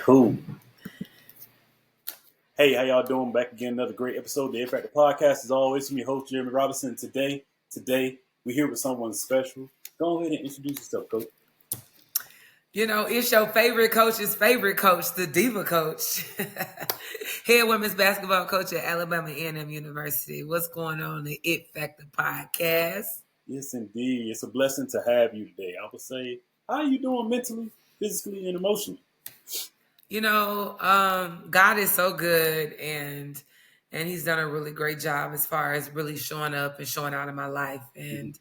Cool. Hey, how y'all doing? Back again, another great episode of the Impact Podcast. As always, I'm your host, Jeremy Robinson. Today, we're here with someone special. Go ahead and introduce yourself, Coach. You know, it's your favorite coach's favorite coach, the Diva Coach. Head women's basketball coach at Alabama A&M University. What's going on the It Factor Podcast? Yes, indeed. It's a blessing to have you today. I would say, how are you doing mentally, physically, and emotionally? You know, God is so good, and He's done a really great job as far as really showing up and showing out in my life. And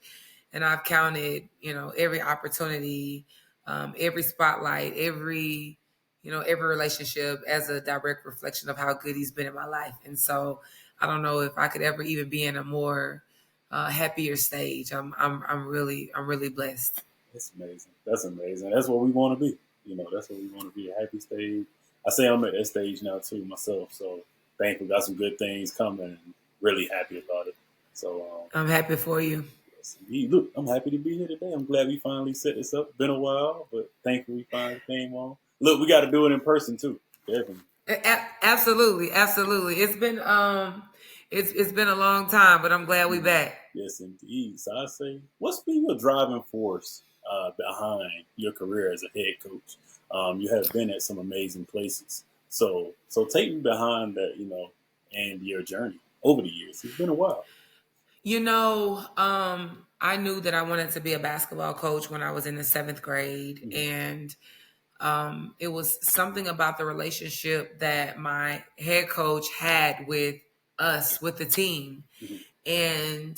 I've counted, every opportunity, every spotlight, every relationship as a direct reflection of how good He's been in my life. And so I don't know if I could ever even be in a more happier stage. I'm really blessed. That's amazing. That's amazing. That's what we want to be. That's what we want to be, a happy stage. I say I'm at that stage now too myself. So thankful, got some good things coming and really happy about it. So I'm happy for you. Yes, indeed. Look, I'm happy to be here today. I'm glad we finally set this up. Been a while, but thankfully we finally came on. Look, we got to do it in person too. Definitely. Absolutely. It's been it's been a long time, but I'm glad we back. Yes, indeed. So I say, what's been your driving force behind your career as a head coach? You have been at some amazing places. So take me behind that, and your journey over the years. It's been a while. I knew that I wanted to be a basketball coach when I was in the 7th grade, and it was something about the relationship that my head coach had with us, with the team, and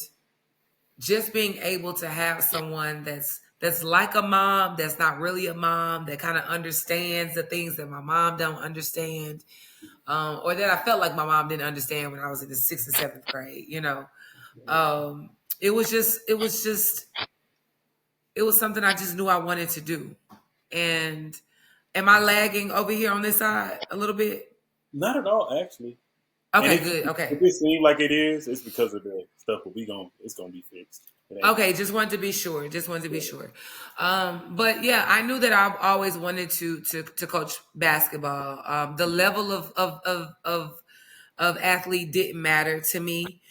just being able to have someone that's like a mom, that's not really a mom, that kind of understands the things that my mom don't understand, or that I felt like my mom didn't understand when I was in the 6th and 7th grade. It was something I just knew I wanted to do. And am I lagging over here on this side a little bit? Not at all, actually. Okay, good. Okay. If it seems like it is, it's because of the stuff, but it's gonna be fixed. Okay, just wanted to be sure. But yeah, I knew that I've always wanted to coach basketball. The level of athlete didn't matter to me,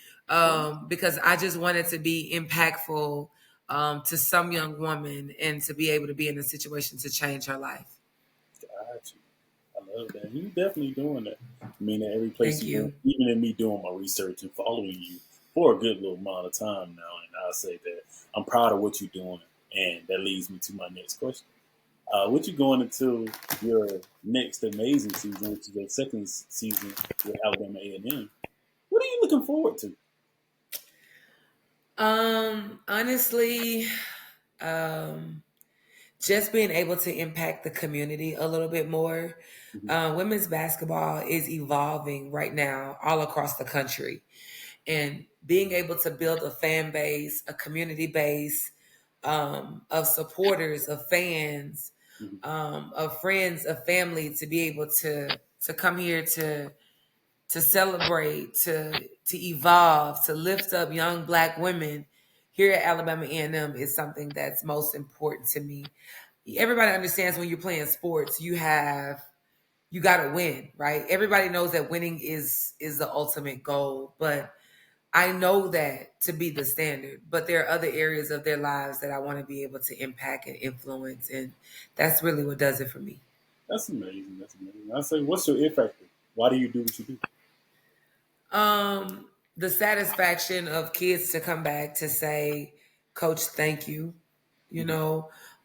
because I just wanted to be impactful to some young woman and to be able to be in a situation to change her life. Got you. I love that. You're definitely doing that. I mean, at every place you go, even in me doing my research and following you for a good little amount of time now, and I say that I'm proud of what you're doing, and that leads me to my next question. What you going into your next amazing season, which is the second season with Alabama A&M? What are you looking forward to? Honestly, just being able to impact the community a little bit more. Women's basketball is evolving right now all across the country, and being able to build a fan base, a community base, of supporters, of fans, of friends, of family, to be able to come here to celebrate, to evolve, to lift up young Black women here at Alabama A&M is something that's most important to me. Everybody understands when you're playing sports, you got to win, right? Everybody knows that winning is the ultimate goal, but I know that to be the standard. But there are other areas of their lives that I want to be able to impact and influence, and that's really what does it for me. That's amazing. I say, what's your it factor? Why do you do what you do? The satisfaction of kids to come back to say, Coach, thank you.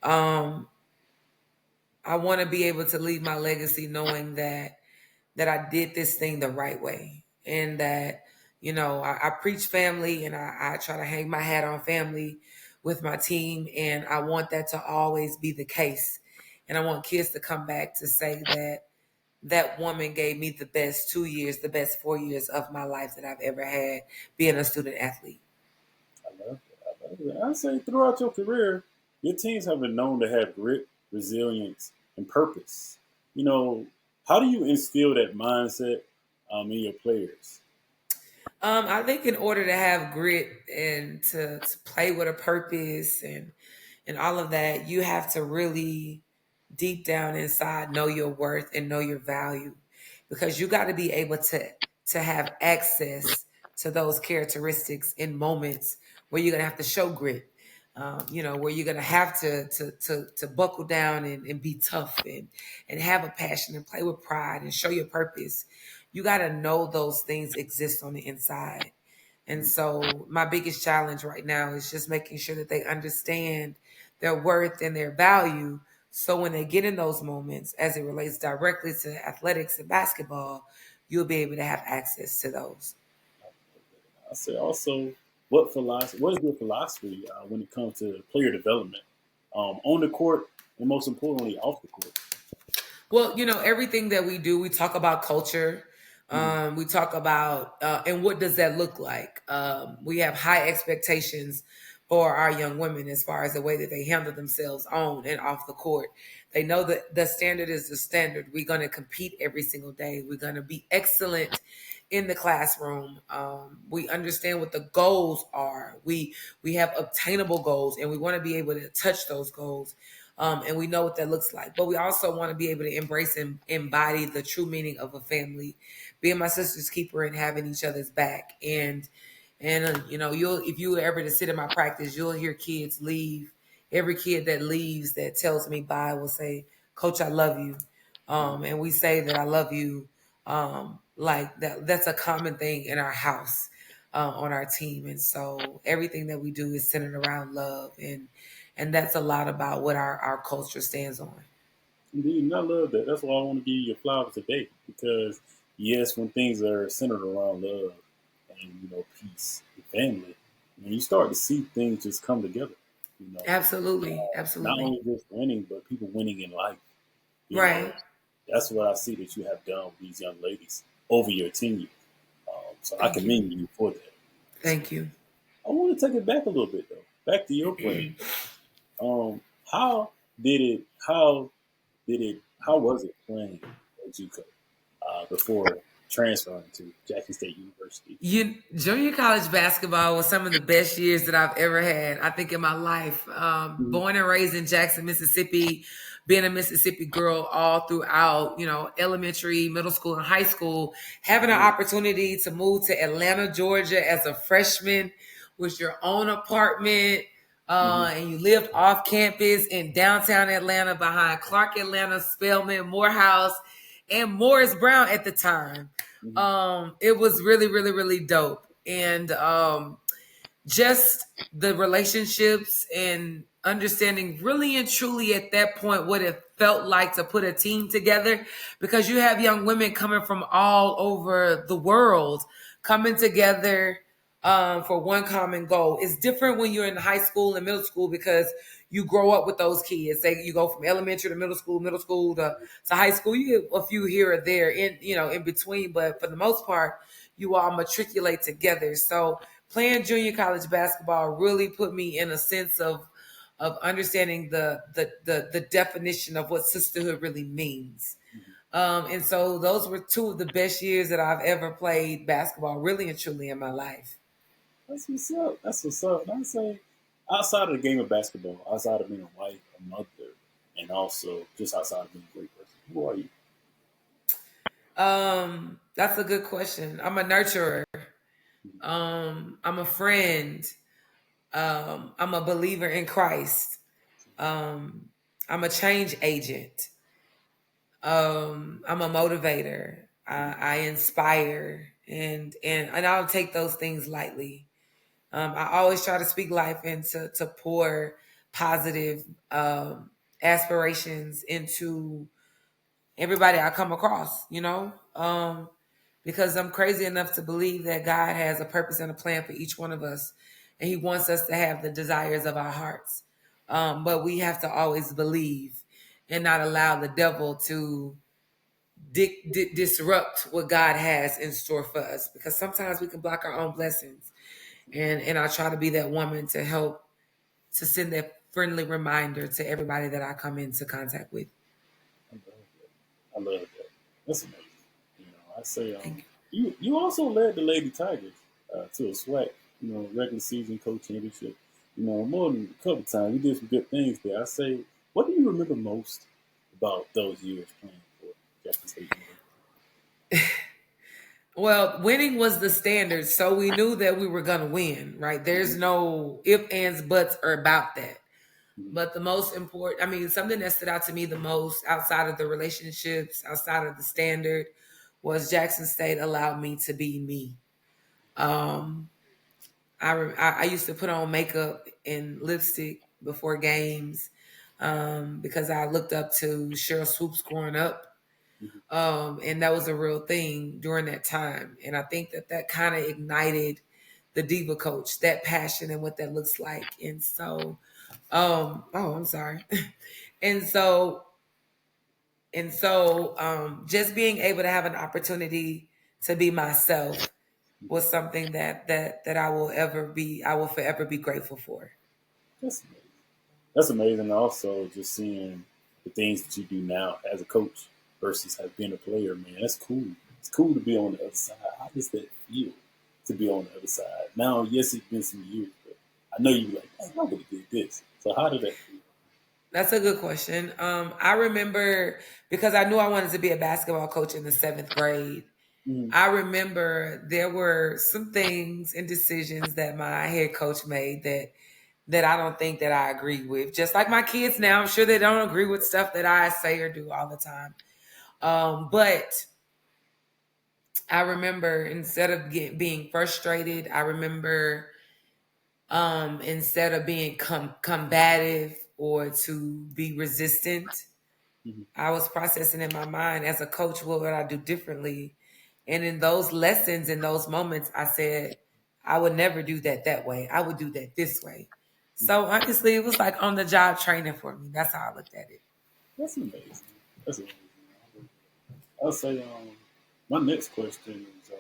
I want to be able to leave my legacy knowing that I did this thing the right way, and that, I preach family, and I try to hang my hat on family with my team. And I want that to always be the case. And I want kids to come back to say that woman gave me the best 2 years, the best 4 years of my life that I've ever had being a student athlete. I love it. I say throughout your career, your teams have been known to have grit, resilience, and purpose. How do you instill that mindset in your players? I think in order to have grit and to play with a purpose and all of that, you have to really deep down inside know your worth and know your value, because you got to be able to have access to those characteristics in moments where you're gonna have to show grit. Where you're gonna have to buckle down and be tough and have a passion and play with pride and show your purpose. You got to know those things exist on the inside. And so my biggest challenge right now is just making sure that they understand their worth and their value. So when they get in those moments, as it relates directly to athletics and basketball, you'll be able to have access to those. I say also, what is your philosophy when it comes to player development on the court and most importantly off the court? Well, everything that we do, we talk about culture. We talk about, and what does that look like? We have high expectations for our young women as far as the way that they handle themselves on and off the court. They know that the standard is the standard. We're going to compete every single day. We're going to be excellent in the classroom. We understand what the goals are. We have obtainable goals, and we want to be able to touch those goals. And we know what that looks like. But we also want to be able to embrace and embody the true meaning of a family, being my sister's keeper and having each other's back. And if you were ever to sit in my practice, you'll hear kids leave. Every kid that leaves that tells me bye will say, "Coach, I love you," and we say that I love you. Like that. That's a common thing in our house, on our team. And so everything that we do is centered around love, and that's a lot about what our culture stands on. Indeed, and I love that. That's why I want to give you your flowers today because yes, when things are centered around love and peace and family, when you start to see things just come together. Absolutely, Not absolutely. only just winning, but people winning in life. You know, Right. that's what I see that you have done with these young ladies over your tenure. So I Thank you. commend you for that. So Thank you. I want to take it back a little bit though, back to your playing. How did it? How was it playing at JUCO before transferring to Jackson State University? Junior college basketball was some of the best years that I've ever had, I think, in my life. Mhm. Born and raised in Jackson, Mississippi, being a Mississippi girl all throughout, elementary, middle school, and high school, having an opportunity to move to Atlanta, Georgia as a freshman with your own apartment. Mhm. And you lived off campus in downtown Atlanta behind Clark Atlanta, Spelman, Morehouse, and Morris Brown at the time. Mhm. It was really, really, really dope. And just the relationships and understanding really and truly at that point what it felt like to put a team together, because you have young women coming from all over the world coming together for one common goal. It's different when you're in high school and middle school because you grow up with those kids. Say you go from elementary to middle school to high school. You get a few here or there in between, but for the most part, you all matriculate together. So playing junior college basketball really put me in a sense of understanding the definition of what sisterhood really means. And so those were two of the best years that I've ever played basketball, really and truly, in my life. That's what's up. That's what's up. And I say, outside of the game of basketball, outside of being a wife, a mother, and also just outside of being a great person, who are you? That's a good question. I'm a nurturer. I'm a friend. I'm a believer in Christ. Um, I'm a change agent. I'm a motivator. I inspire, and I don't take those things lightly. I always try to speak life and to pour positive aspirations into everybody I come across. Because I'm crazy enough to believe that God has a purpose and a plan for each one of us, and He wants us to have the desires of our hearts. But we have to always believe and not allow the devil to disrupt what God has in store for us, because sometimes we can block our own blessings. And I try to be that woman to help to send that friendly reminder to everybody that I come into contact with. I love that. I love that. That's amazing. I say, Thank you. you also led the Lady Tigers to a SWAC, regular season coach championship. More than a couple times. You did some good things there. I say, what do you remember most about those years playing for Jackson State Well, winning was the standard, so we knew that we were going to win, right? There's no ifs, ands, buts or about that. But the most important, I mean, something that stood out to me the most outside of the relationships, outside of the standard, was Jackson State allowed me to be me. I used to put on makeup and lipstick before games because I looked up to Cheryl Swoops growing up. And that was a real thing during that time. And I think that kind of ignited the diva coach, that passion and what that looks like. And so, I'm sorry. and so, just being able to have an opportunity to be myself was something that I will forever be grateful for. That's amazing. That's amazing. Also, just seeing the things that you do now as a coach versus as being a player, man, that's cool. It's cool to be on the other side. How does that feel to be on the other side? Now, yes, it's been some years, but I know you like, hey, I would have did this. So how did that feel? That's a good question. I remember because I knew I wanted to be a basketball coach in the 7th grade. I remember there were some things and decisions that my head coach made that I don't think that I agree with. Just like my kids now, I'm sure they don't agree with stuff that I say or do all the time. But I remember instead of being frustrated, I remember instead of being combative or to be resistant, I was processing in my mind as a coach, what would I do differently? And in those lessons, in those moments, I said, I would never do that way. I would do that this way. So honestly, it was like on the job training for me. That's how I looked at it. That's amazing. That's amazing. I'll say, my next question is,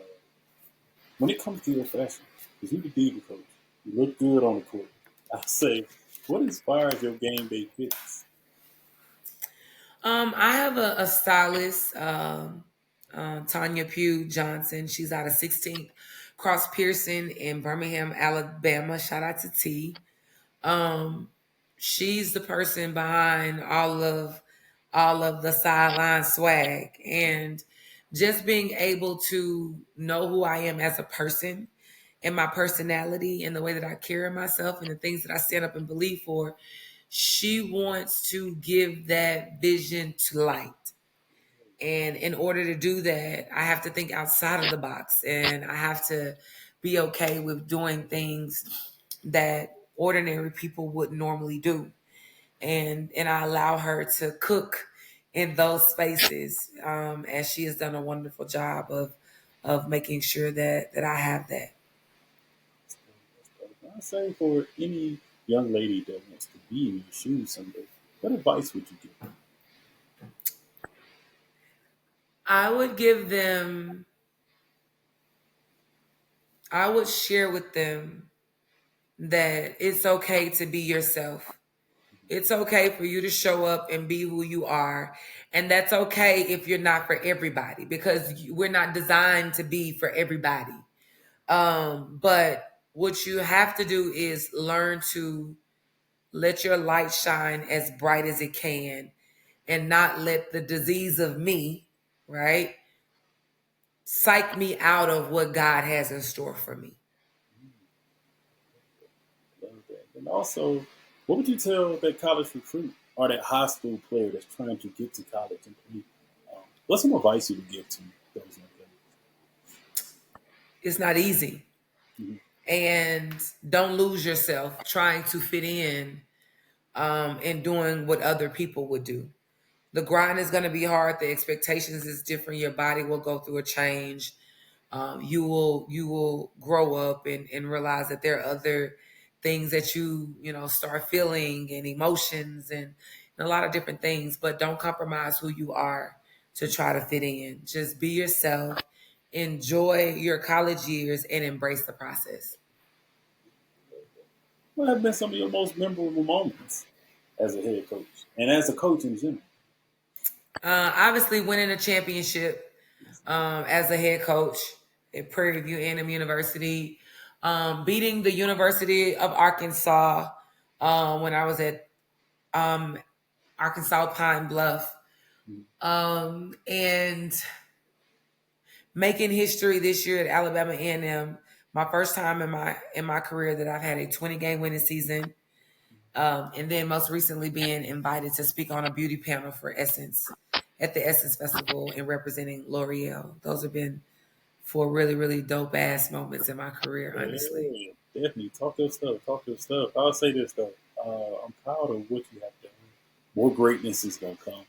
when it comes to your fashion, because you're the diva coach, you look good on the court. I'll say, what inspires your game day fits? I have a stylist, Tanya Pugh Johnson. She's out of 16th Cross Pearson in Birmingham, Alabama. Shout out to T. She's the person behind all of the sideline swag, and just being able to know who I am as a person and my personality and the way that I carry myself and the things that I stand up and believe for. She wants to give that vision to light. And in order to do that, I have to think outside of the box and I have to be okay with doing things that ordinary people would normally do. And I allow her to cook in those spaces, as she has done a wonderful job of making sure that I have that. I say for any young lady that wants to be in your shoes someday, what advice would you give them? I would give them, I would share with them that it's okay to be yourself. It's okay for you to show up and be who you are. And that's okay if you're not for everybody because we're not designed to be for everybody. But what you have to do is learn to let your light shine as bright as it can and not let the disease of me, right, psych me out of what God has in store for me. And also, what would you tell that college recruit or that high school player that's trying to get to college and play? What's some advice you would give to those young players? It's not easy. Mm-hmm. And don't lose yourself trying to fit in and doing what other people would do. The grind is going to be hard. The expectations is different. Your body will go through a change. You will grow up and realize that there are other things that you know start feeling and emotions and a lot of different things. But don't compromise who you are to try to fit in. Just be yourself. Enjoy your college years and embrace the process. What have been some of your most memorable moments as a head coach and as a coach in general? Obviously, winning a championship as a head coach at Prairie View A&M University, beating the University of Arkansas when I was at Arkansas-Pine Bluff And making history this year at Alabama A&M. My first time in my career that I've had a 20-game winning season. And then most recently being invited to speak on a beauty panel for Essence at the Essence Festival and representing L'Oreal. Those have been 4 really, really dope ass moments in my career, honestly. Yeah, definitely. Talk your stuff. Talk your stuff. I'll say this though. I'm proud of what you have done. More greatness is gonna come.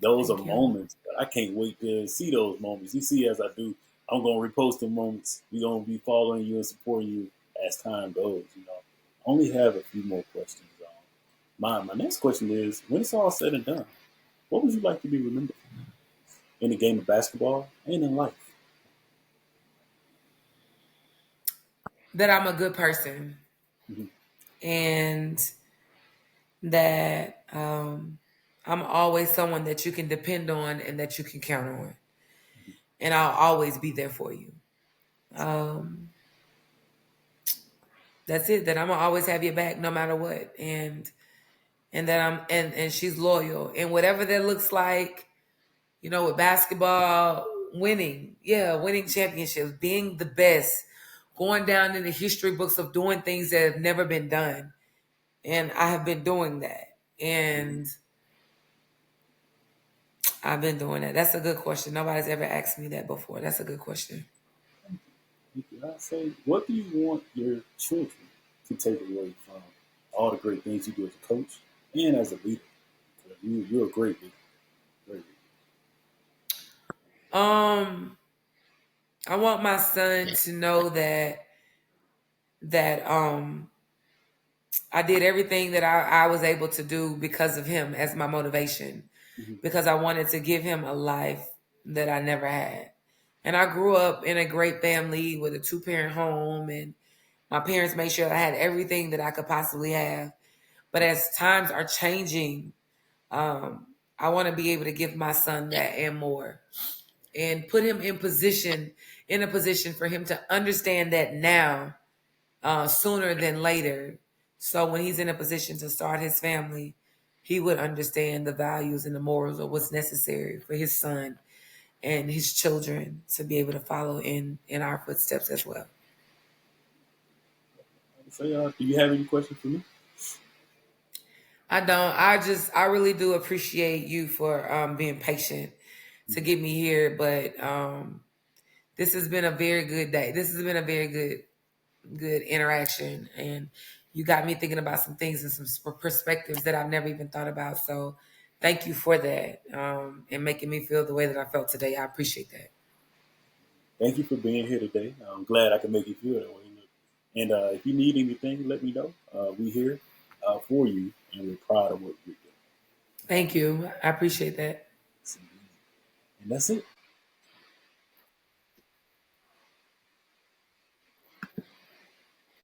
Those are Thank you. moments. I can't wait to see those moments. You see, as I do, I'm gonna repost the moments. We're gonna be following you and supporting you as time goes. I only have a few more questions. My next question is: when it's all said and done, what would you like to be remembered for in the game of basketball and in life? That I'm a good person Mm-hmm. and that I'm always someone that you can depend on and that you can count on. And I'll always be there for you. Um, that's it. That I'm gonna always have your back no matter what. And that and she's loyal. And whatever that looks like, with basketball, winning championships, being the best, going down in the history books of doing things that have never been done. And I have been doing that. And I've been doing that. That's a good question. Nobody's ever asked me that before. That's a good question. I say, what do you want your children to take away from all the great things you do as a coach and as a leader? You're a great leader. Great leader. I want my son to know that I did everything that I was able to do because of him as my motivation, Mm-hmm. because I wanted to give him a life that I never had. And I grew up in a great family with a 2-parent home, and my parents made sure I had everything that I could possibly have. But as times are changing, I want to be able to give my son that and more, and put him in a position for him to understand that now, sooner than later. So when he's in a position to start his family, he would understand the values and the morals of what's necessary for his son and his children to be able to follow in our footsteps as well. So, do you have any questions for me? I don't. I really do appreciate you for being patient to get me here. But this has been a very good day. This has been a very good interaction, and you got me thinking about some things and some perspectives that I've never even thought about. So thank you for that, and making me feel the way that I felt today. I appreciate that. Thank you for being here today. I'm glad I can make you feel that way. And if you need anything, let me know. We're here for you, and we're proud of what you're doing. Thank you. I appreciate that. And that's it.